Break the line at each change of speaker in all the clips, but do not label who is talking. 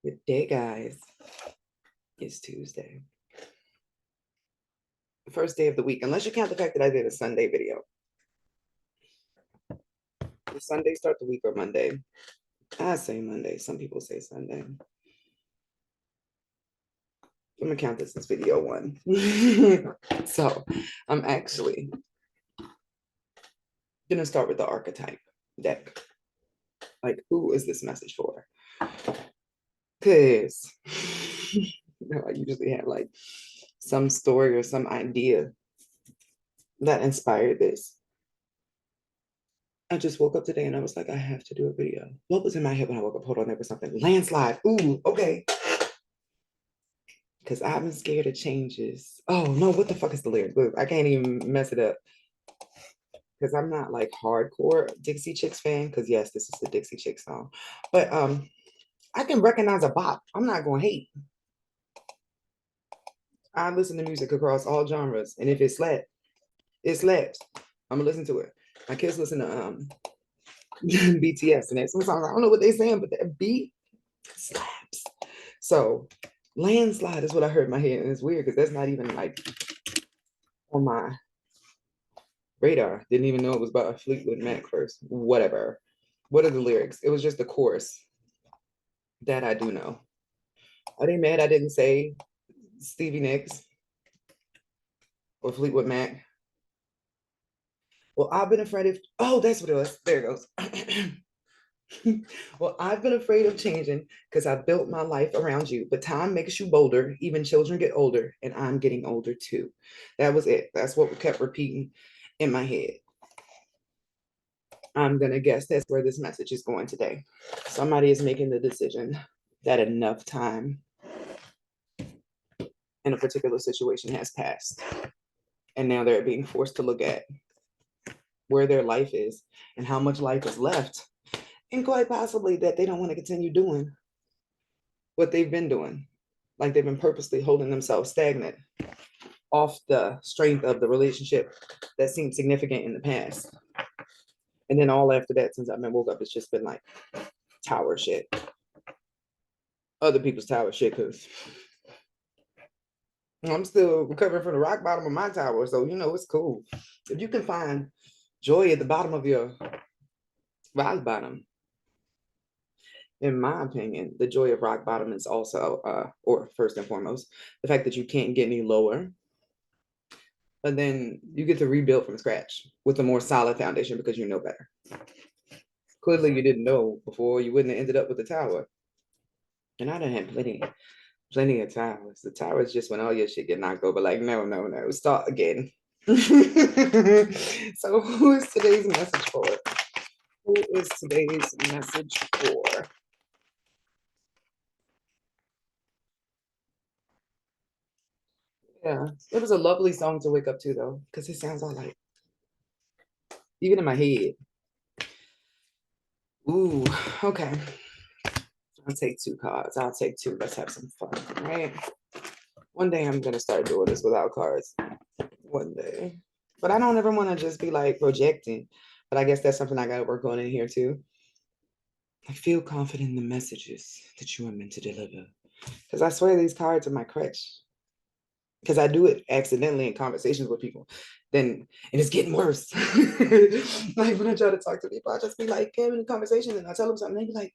Good day, guys. It's Tuesday. The first day of the week, unless you count the fact that I did a Sunday video. Does Sunday start the week or Monday? I say Monday. Some people say Sunday. I'm gonna count this as video one. So I'm actually gonna start with the archetype deck. Like, who is this message for? Because I usually have like some story or some idea that inspired this. I just woke up today and I was like, I have to do a video. What was in my head when I woke up? Hold on, there was something. Landslide. Ooh, okay. Because I've been scared of changes. Oh no, what the fuck is the lyric? Look, I can't even mess it up. Because I'm not like hardcore Dixie Chicks fan. Because yes, this is the Dixie Chicks song. But I can recognize a bop. I'm not gonna hate. I listen to music across all genres. And if it slaps, it slaps. I'm gonna listen to it. My kids listen to BTS and some songs. I don't know what they're saying, but that beat slaps. So landslide is what I heard in my head. And it's weird because that's not even like on my radar. Didn't even know it was about a Fleetwood Mac first. Whatever. What are the lyrics? It was just the chorus that I do know. Are they mad I didn't say Stevie Nicks or Fleetwood Mac? Well, I've been afraid of, oh, that's what it was. There it goes. Well, I've been afraid of changing because I built my life around you, but time makes you bolder. Even children get older, and I'm getting older too. That was it. That's what we kept repeating in my head. I'm going to guess that's where this message is going today. Somebody is making the decision that enough time in a particular situation has passed. And now they're being forced to look at where their life is and how much life is left. And quite possibly that they don't want to continue doing what they've been doing. Like they've been purposely holding themselves stagnant off the strength of the relationship that seemed significant in the past. And then all after that, since I've been woke up, it's just been like tower shit. Other people's tower shit, because I'm still recovering from the rock bottom of my tower. So, you know, it's cool. If you can find joy at the bottom of your rock bottom, in my opinion, the joy of rock bottom is also, or first and foremost, the fact that you can't get any lower. But then you get to rebuild from scratch with a more solid foundation because you know better. Clearly, you didn't know before, you wouldn't have ended up with the tower. And I done had plenty of towers. The tower is just when all your shit get knocked over. Like, no, start again. So, who is today's message for? Who is today's message for? Yeah, it was a lovely song to wake up to, though, because it sounds all like, even in my head. Ooh, okay. I'll take two cards. I'll take two. Let's have some fun, right? One day I'm gonna start doing this without cards. One day. But I don't ever want to just be like projecting. But I guess that's something I gotta work on in here too. I feel confident in the messages that you are meant to deliver. Because I swear these cards are my crutch. Because I do it accidentally in conversations with people. Then and it's getting worse. Like when I try to talk to people, I just be like, having a conversation and I tell them something, they be like,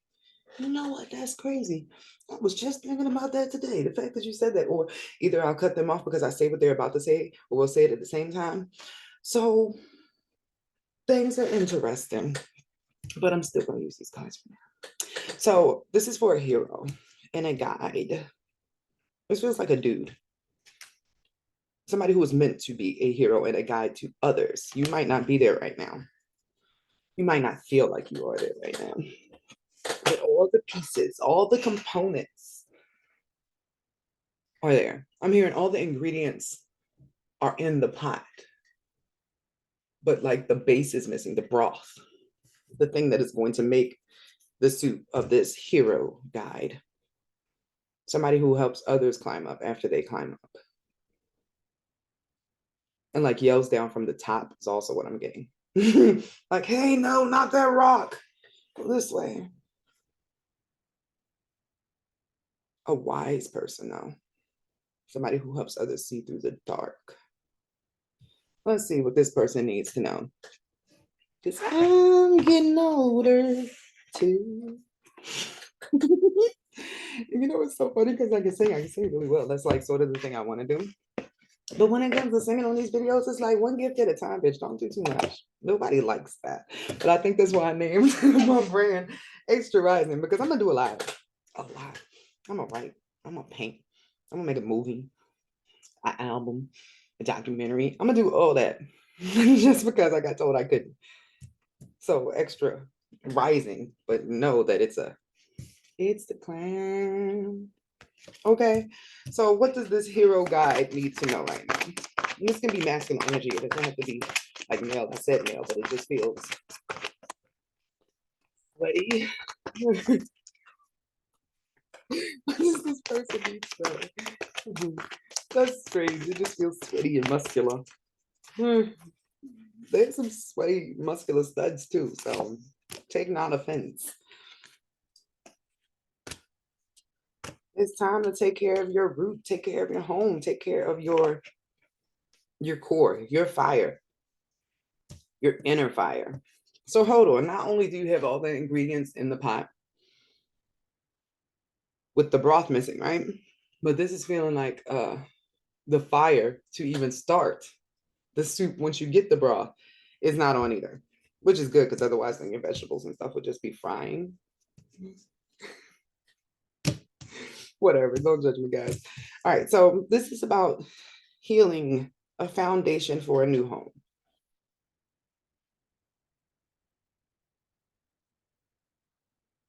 you know what? That's crazy. I was just thinking about that today. The fact that you said that, or either I'll cut them off because I say what they're about to say, or we'll say it at the same time. So things are interesting, but I'm still going to use these cards for now. So this is for a hero and a guide. This feels like a dude. Somebody who is meant to be a hero and a guide to others. You might not be there right now. You might not feel like you are there right now. But all the pieces, all the components are there. I'm hearing all the ingredients are in the pot, but like the base is missing, the broth, the thing that is going to make the soup of this hero guide. Somebody who helps others climb up after they climb up. And like yells down from the top is also what I'm getting. Like, hey, no, not that rock. Go this way. a wise person though. Somebody who helps others see through the dark. Let's see what this person needs to know. Because I'm getting older too. You know, it's so funny because I can sing really well. That's like sort of the thing I want to do. But when it comes to singing on these videos, it's like one gift at a time, bitch. Don't do too much. Nobody likes that. But I think that's why I named my brand Extra Rising, because I'm gonna do a lot. A lot. I'm gonna write. I'm gonna paint. I'm gonna make a movie, an album, a documentary. I'm gonna do all that just because I got told I couldn't. So Extra Rising, but know that it's the plan. Okay, so what does this hero guide need to know right now? And this can be masculine energy. It doesn't have to be like male. I said male, but it just feels sweaty. What does this person need to know? That's strange. It just feels sweaty and muscular. There's some sweaty, muscular studs too, so take not offense. It's time to take care of your root, take care of your home, take care of your core, your fire, your inner fire. So hold on, not only do you have all the ingredients in the pot with the broth missing, right? But this is feeling like the fire to even start the soup once you get the broth is not on either, which is good because otherwise then your vegetables and stuff would just be frying. Whatever, don't judge me, guys. All right, so this is about healing a foundation for a new home.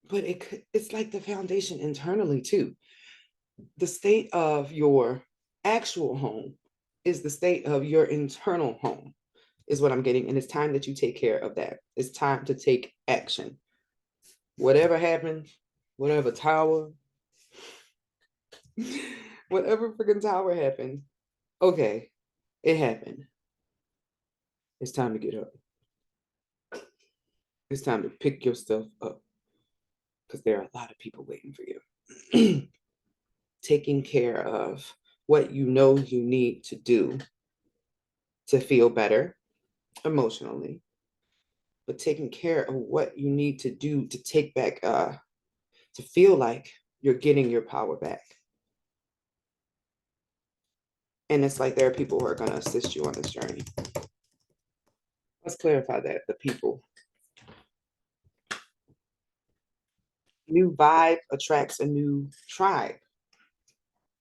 But it's like the foundation internally too. The state of your actual home is the state of your internal home, is what I'm getting. And it's time that you take care of that. It's time to take action. Whatever happened, whatever tower, whatever freaking tower happened, okay, it happened. It's time to get up. It's time to pick your stuff up because there are a lot of people waiting for you. Taking care of what you know you need to do to feel better emotionally, but taking care of what you need to do to take back, to feel like you're getting your power back. And it's like there are people who are going to assist you on this journey. Let's clarify that, the people. New vibe attracts a new tribe,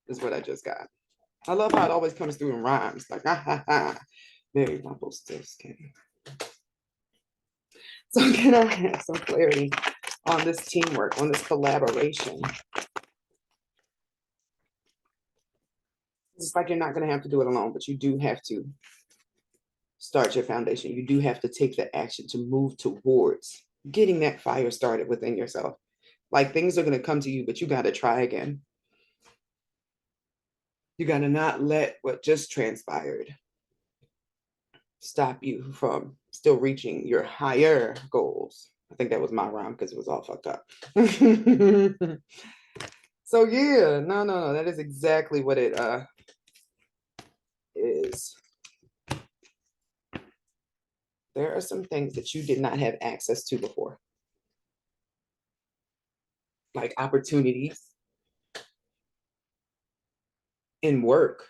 is what I just got. I love how it always comes through in rhymes, like, ha, ha, ha. Very humble still skin. So can I have some clarity on this teamwork, on this collaboration? It's like you're not going to have to do it alone, but you do have to start your foundation. You do have to take the action to move towards getting that fire started within yourself. Like things are going to come to you, but you got to try again. You got to not let what just transpired stop you from still reaching your higher goals. I think that was my rhyme because it was all fucked up. So yeah, no, that is exactly what it is. There are some things that you did not have access to before, like opportunities in work,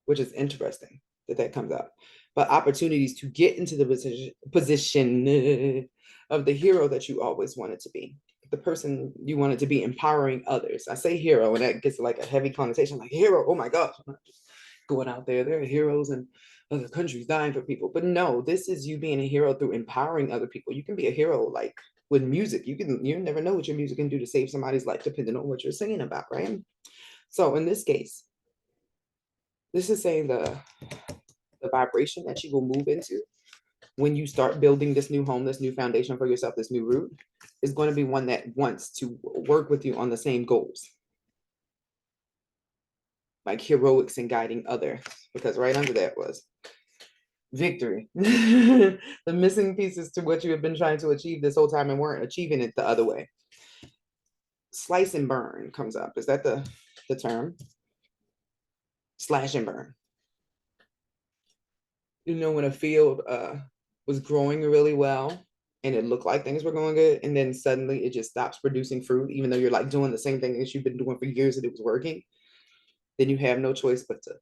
which is interesting that comes up, but opportunities to get into the position of the hero that you always wanted to be, the person you wanted to be, empowering others. I say hero, and that gets like a heavy connotation, like hero. Oh my gosh, I'm not just going out there. There are heroes in other countries dying for people, but no, this is you being a hero through empowering other people. You can be a hero like with music. You never know what your music can do to save somebody's life, depending on what you're singing about, right? So in this case, this is saying the vibration that you will move into when you start building this new home, this new foundation for yourself, this new root, is going to be one that wants to work with you on the same goals. Like heroics and guiding others, because right under that was victory. The missing pieces to what you have been trying to achieve this whole time and weren't achieving it the other way. slice and burn comes up. Is that the term? Slash and burn. You know, when a field was growing really well and it looked like things were going good, and then suddenly it just stops producing fruit, even though you're like doing the same thing that you've been doing for years and it was working, then you have no choice but to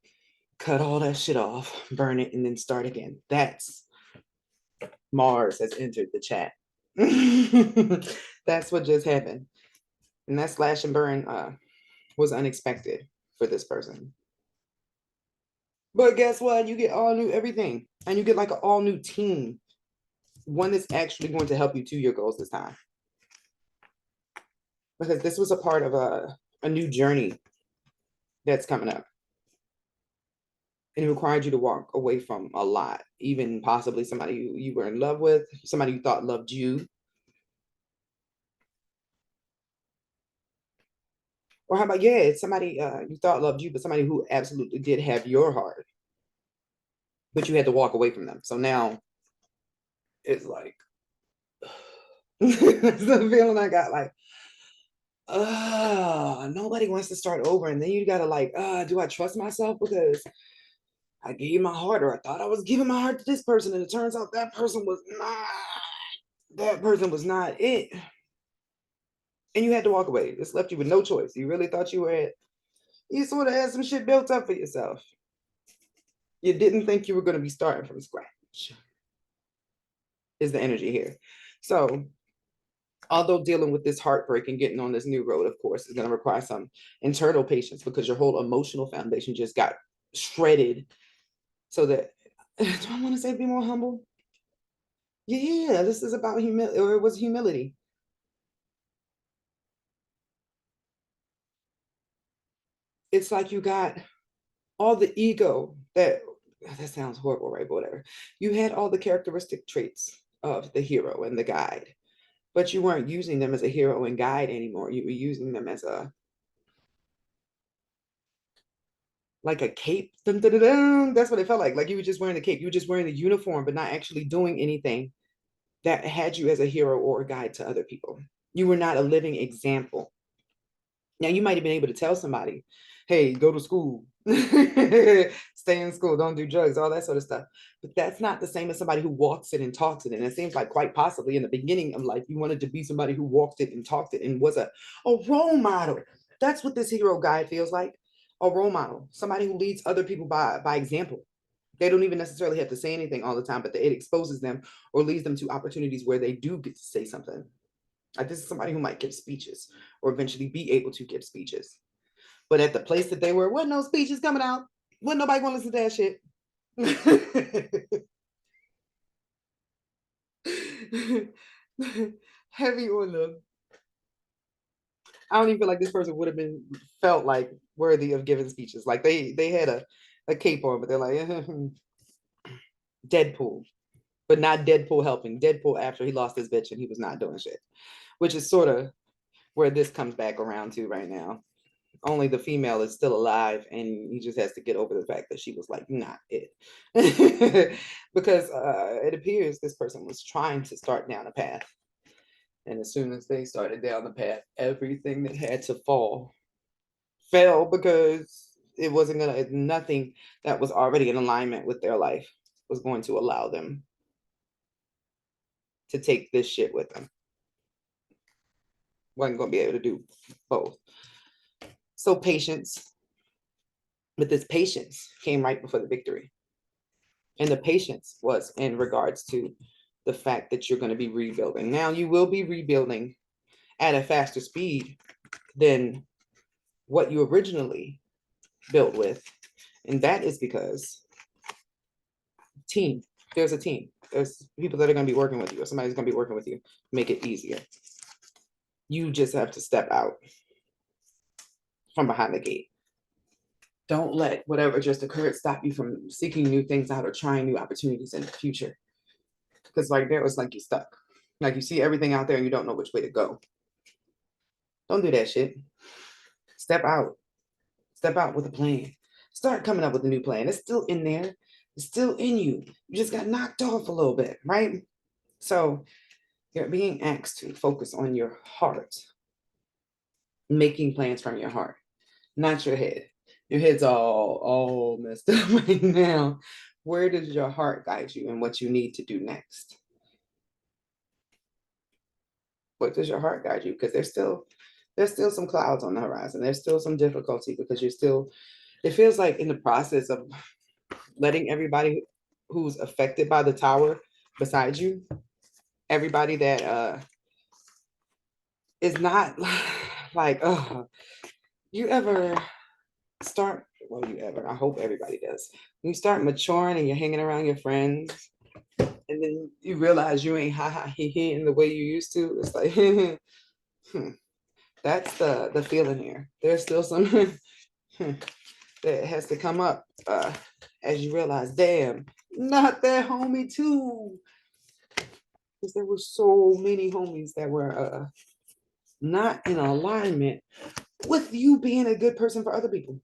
cut all that shit off, burn it, and then start again. That's Mars has entered the chat. That's what just happened. And that slash and burn was unexpected for this person. But guess what? You get all new everything. And you get like an all new team. One that's actually going to help you to your goals this time. Because this was a part of a new journey that's coming up. And it required you to walk away from a lot, even possibly somebody you were in love with, somebody you thought loved you. Or how about, yeah, it's somebody you thought loved you, but somebody who absolutely did have your heart, but you had to walk away from them. So now it's like, that's the feeling I got, like, nobody wants to start over. And then you got to like, do I trust myself? Because I gave my heart, or I thought I was giving my heart to this person, and it turns out that person was not it. And you had to walk away. This left you with no choice. You really thought you sort of had some shit built up for yourself. You didn't think you were going to be starting from scratch, is the energy here. So although dealing with this heartbreak and getting on this new road, of course, is going to require some internal patience, because your whole emotional foundation just got shredded. So that, do I want to say be more humble? Yeah, this is about humility, or it was humility. It's like you got all the ego that sounds horrible, right? But whatever. You had all the characteristic traits of the hero and the guide, but you weren't using them as a hero and guide anymore. You were using them as a like a cape. Dun, dun, dun, dun. That's what it felt like. Like you were just wearing the cape. You were just wearing the uniform, but not actually doing anything that had you as a hero or a guide to other people. You were not a living example. Now, you might have been able to tell somebody, hey, go to school, stay in school, don't do drugs, all that sort of stuff. But that's not the same as somebody who walks it and talks it. And it seems like quite possibly in the beginning of life, you wanted to be somebody who walked it and talked it and was a role model. That's what this hero guide feels like, a role model, somebody who leads other people by example. They don't even necessarily have to say anything all the time, but it exposes them or leads them to opportunities where they do get to say something. Like this is somebody who might give speeches or eventually be able to give speeches. But at the place that they were, wasn't no speeches coming out. Wasn't nobody going to listen to that shit. Heavy on the. I don't even feel like this person would have been felt like worthy of giving speeches. Like they had a cape on, but they're like Deadpool, but not Deadpool helping. Deadpool after he lost his bitch and he was not doing shit, which is sort of where this comes back around to right now. Only the female is still alive, and he just has to get over the fact that she was like not it. Because it appears this person was trying to start down a path, and as soon as they started down the path, everything that had to fall fell, because it wasn't gonna, nothing that was already in alignment with their life was going to allow them to take this shit with them. Wasn't gonna be able to do both. So patience, but this patience came right before the victory. And the patience was in regards to the fact that you're going to be rebuilding. Now, you will be rebuilding at a faster speed than what you originally built with. And that is because team, there's a team. There's people that are going to be working with you, or somebody's going to be working with you, make it easier. You just have to step out from behind the gate. Don't let whatever just occurred stop you from seeking new things out or trying new opportunities in the future. Because like there was like you're stuck. Like you see everything out there and you don't know which way to go. Don't do that shit. Step out. Step out with a plan. Start coming up with a new plan. It's still in there. It's still in you. You just got knocked off a little bit, right? So you're being asked to focus on your heart making plans from your heart, not your head. Your head's all messed up right now. Where does your heart guide you and what you need to do next? What does your heart guide you? Because there's still some clouds on the horizon. There's still some difficulty because you're still, it feels like in the process of letting everybody who's affected by the tower beside you, everybody that is not like, you ever start, well, you ever, I hope everybody does. When you start maturing and you're hanging around your friends, and then you realize you ain't ha ha he he in the way you used to. It's like, that's the feeling here. There's still some that has to come up as you realize, damn, not that homie too. Because there were so many homies that were not in alignment with you being a good person for other people.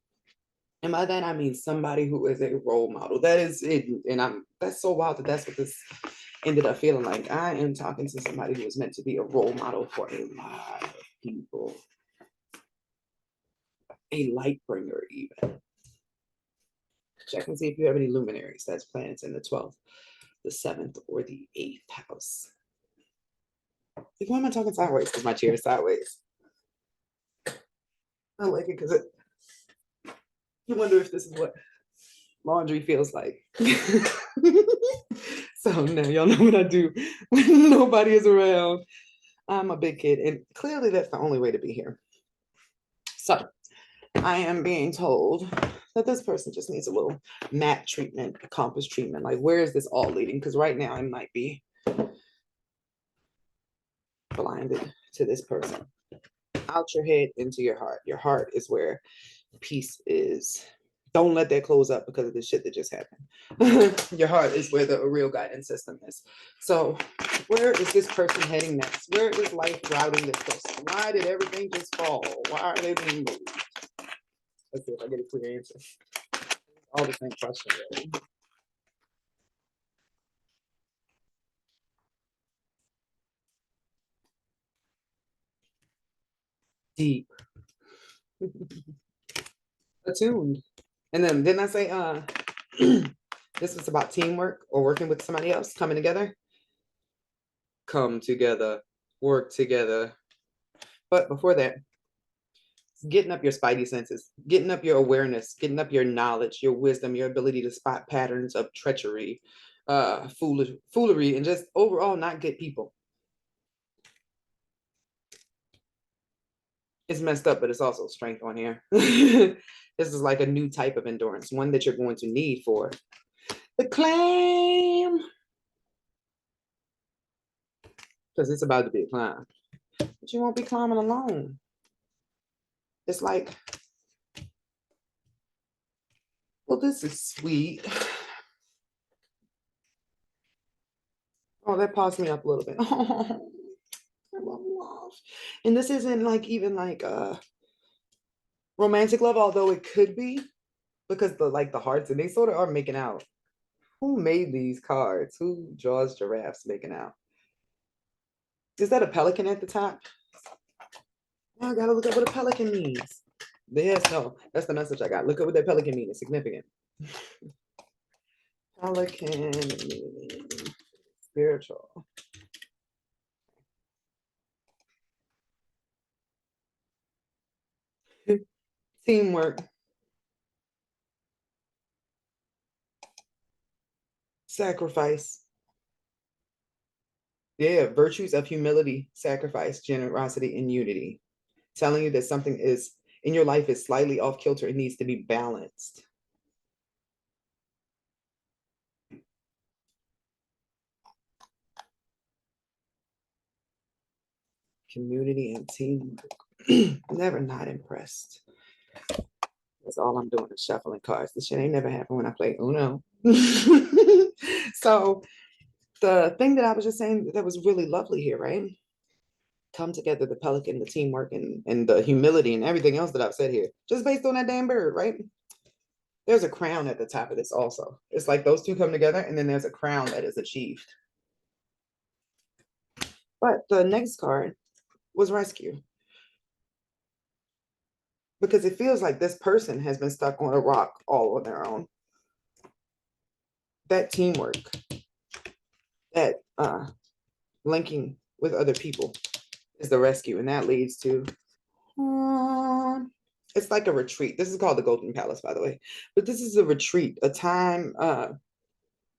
And by that I mean somebody who is a role model. That is it, and that's so wild that that's what this ended up feeling like. I am talking to somebody who is meant to be a role model for a lot of people, a light bringer even. Check and see if you have any luminaries. That's planets in the 12th, the 7th, or the 8th house. Like, why am I talking sideways? Because my chair is sideways. I like it because you wonder if this is what laundry feels like. So now y'all know what I do when nobody is around. I'm a big kid, and clearly that's the only way to be here. So I am being told that this person just needs a little mat treatment, a compass treatment. Like, where is this all leading? Because right now I might be blinded to this person. Out your head, into your heart. Your heart is where peace is. Don't let that close up because of the shit that just happened. Your heart is where the real guidance system is. So, where is this person heading next? Where is life routing this person? Why did everything just fall? Why are they being moved? Let's see if I get a clear answer. All the same question, really. Deep, attuned. And then didn't I say this was about teamwork or working with somebody else, coming together? Come together, work together. But before that, getting up your spidey senses, getting up your awareness, getting up your knowledge, your wisdom, your ability to spot patterns of treachery, foolery, and just overall not good people. It's messed up, but it's also strength on here. This is like a new type of endurance, one that you're going to need for the claim, because it's about to be a climb. But you won't be climbing alone. It's like, well, this is sweet. Oh, that paused me up a little bit. Oh, I love love. And this isn't like even like romantic love, although it could be, because the hearts and they sort of are making out. Who made these cards? Who draws giraffes making out? Is that a pelican at the top? Oh, I gotta look up what a pelican means. Yes, no, that's the message I got. Look at what that pelican means. It's significant. Pelican meaning spiritual. Teamwork, sacrifice. Yeah, virtues of humility, sacrifice, generosity, and unity. Telling you that something is in your life is slightly off kilter. It needs to be balanced. Community and teamwork. Never not impressed. That's all I'm doing is shuffling cards. This shit ain't never happened when I play Uno. So the thing that I was just saying that was really lovely here, right? Come together, the pelican, the teamwork, and the humility and everything else that I've said here, just based on that damn bird, right? There's a crown at the top of this also. It's like those two come together, and then there's a crown that is achieved. But the next card was rescue. because it feels like this person has been stuck on a rock all on their own. That teamwork, that linking with other people is the rescue, and that leads to it's like a retreat. This is called the Golden Palace, by the way, but this is a retreat, a time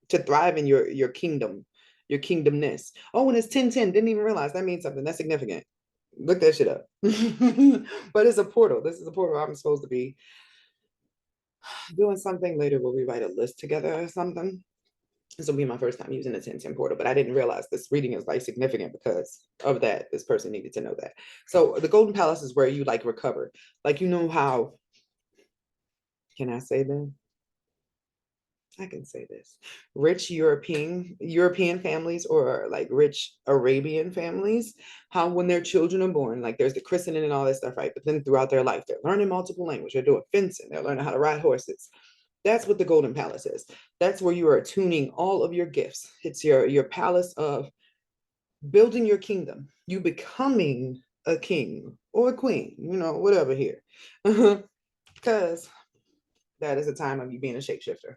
to thrive in your kingdom, your kingdomness. Oh, and it's 1010. Didn't even realize that means something. That's significant. Look that shit up. But it's a portal. This is a portal. I'm supposed to be doing something later where we write a list together or something. This will be my first time using the 1010 portal, but I didn't realize this reading is like significant because of that. This person needed to know that. So the Golden Palace is where you like recover. Like, you know how, can I say that? I can say this. Rich European families, or like rich Arabian families, how when their children are born, like there's the christening and all that stuff, right? But then throughout their life, they're learning multiple languages, they're doing fencing, they're learning how to ride horses. That's what the Golden Palace is. That's where you are tuning all of your gifts. It's your palace of building your kingdom, you becoming a king or a queen, you know, whatever here. Because that is a time of you being a shapeshifter.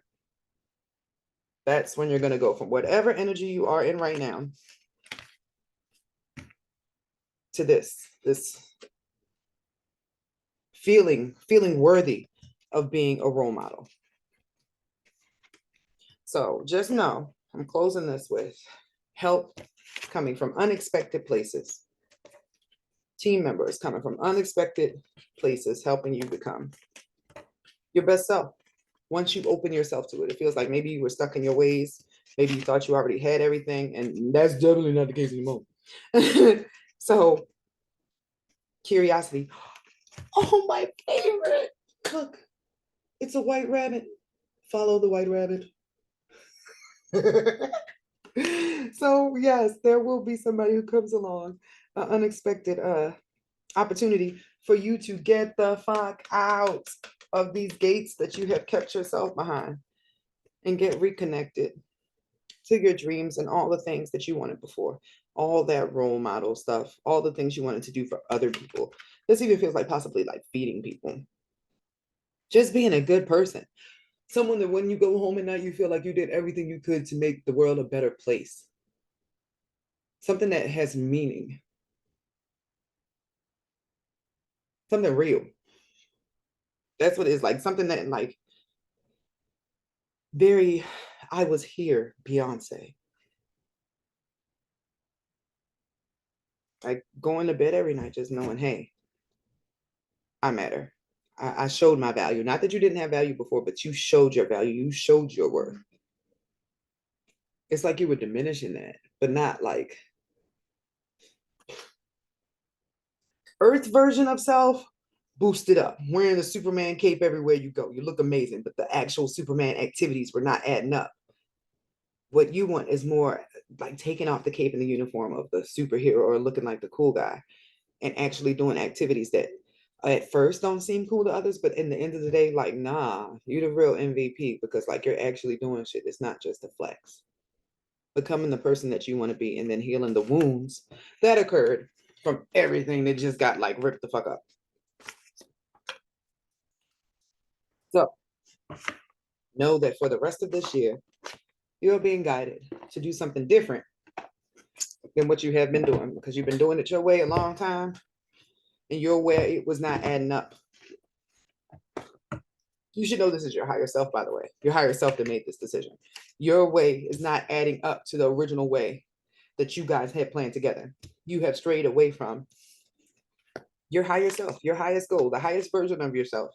That's when you're going to go from whatever energy you are in right now to this feeling worthy of being a role model. So just know, I'm closing this with help coming from unexpected places. Team members coming from unexpected places, helping you become your best self. Once you open yourself to it, it feels like maybe you were stuck in your ways. Maybe you thought you already had everything, and that's definitely not the case anymore. So, curiosity. Oh, my favorite. Look, it's a white rabbit. Follow the white rabbit. So, yes, there will be somebody who comes along, an unexpected opportunity for you to get the fuck out of these gates that you have kept yourself behind and get reconnected to your dreams and all the things that you wanted before, all that role model stuff, all the things you wanted to do for other people. This even feels like possibly like feeding people, just being a good person. Someone that when you go home at night, you feel like you did everything you could to make the world a better place. Something that has meaning, something real. That's what it is, like something that like very, I was here, Beyonce. Like going to bed every night just knowing, hey, I matter. I showed my value. Not that you didn't have value before, but you showed your value. You showed your worth. It's like you were diminishing that, but not like Earth version of self boosted up, wearing the Superman cape everywhere you go. You look amazing, but the actual Superman activities were not adding up. What you want is more like taking off the cape and the uniform of the superhero or looking like the cool guy and actually doing activities that at first don't seem cool to others, but in the end of the day, like, nah, you're the real MVP because like you're actually doing shit. It's not just a flex. Becoming the person that you want to be and then healing the wounds that occurred from everything that just got like ripped the fuck up. So know that for the rest of this year, you're being guided to do something different than what you have been doing because you've been doing it your way a long time and your way it was not adding up. You should know this is your higher self, by the way. Your higher self that made this decision. Your way is not adding up to the original way that you guys had planned together. You have strayed away from your higher self, your highest goal, the highest version of yourself.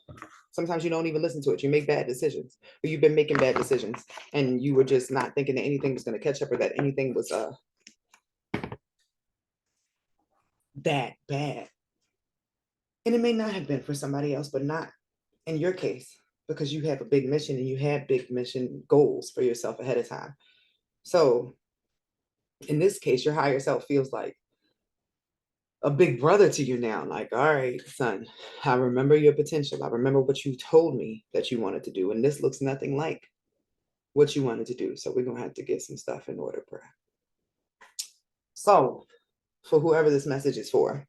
Sometimes you don't even listen to it. You make bad decisions, or you've been making bad decisions, and you were just not thinking that anything was going to catch up or that anything was that bad. And it may not have been for somebody else, but not in your case, because you have a big mission and you had big mission goals for yourself ahead of time. So in this case, your higher self feels like a big brother to you now. Like, all right, son, I remember your potential. I remember what you told me that you wanted to do. And this looks nothing like what you wanted to do. So we're going to have to get some stuff in order, bro. So for whoever this message is for,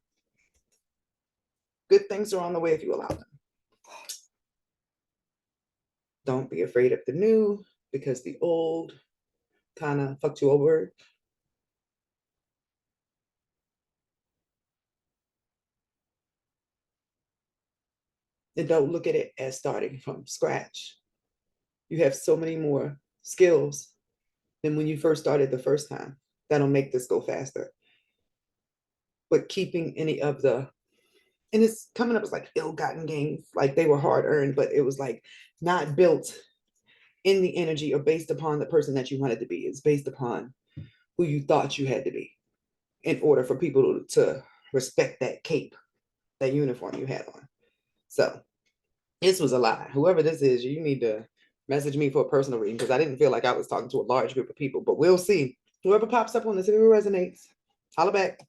good things are on the way if you allow them. be afraid of the new because the old kind of fucked you over. And don't look at it as starting from scratch. You have so many more skills than when you first started the first time. That'll make this go faster. But keeping any of the, and it's coming up as like ill-gotten gains, like they were hard earned, but it was like not built in the energy or based upon the person that you wanted to be. It's based upon who you thought you had to be in order for people to respect that cape, that uniform you had on. So this was a lie. Whoever this is, you need to message me for a personal reading because I didn't feel like I was talking to a large group of people, but we'll see. Whoever pops up on this, if it resonates, holla back.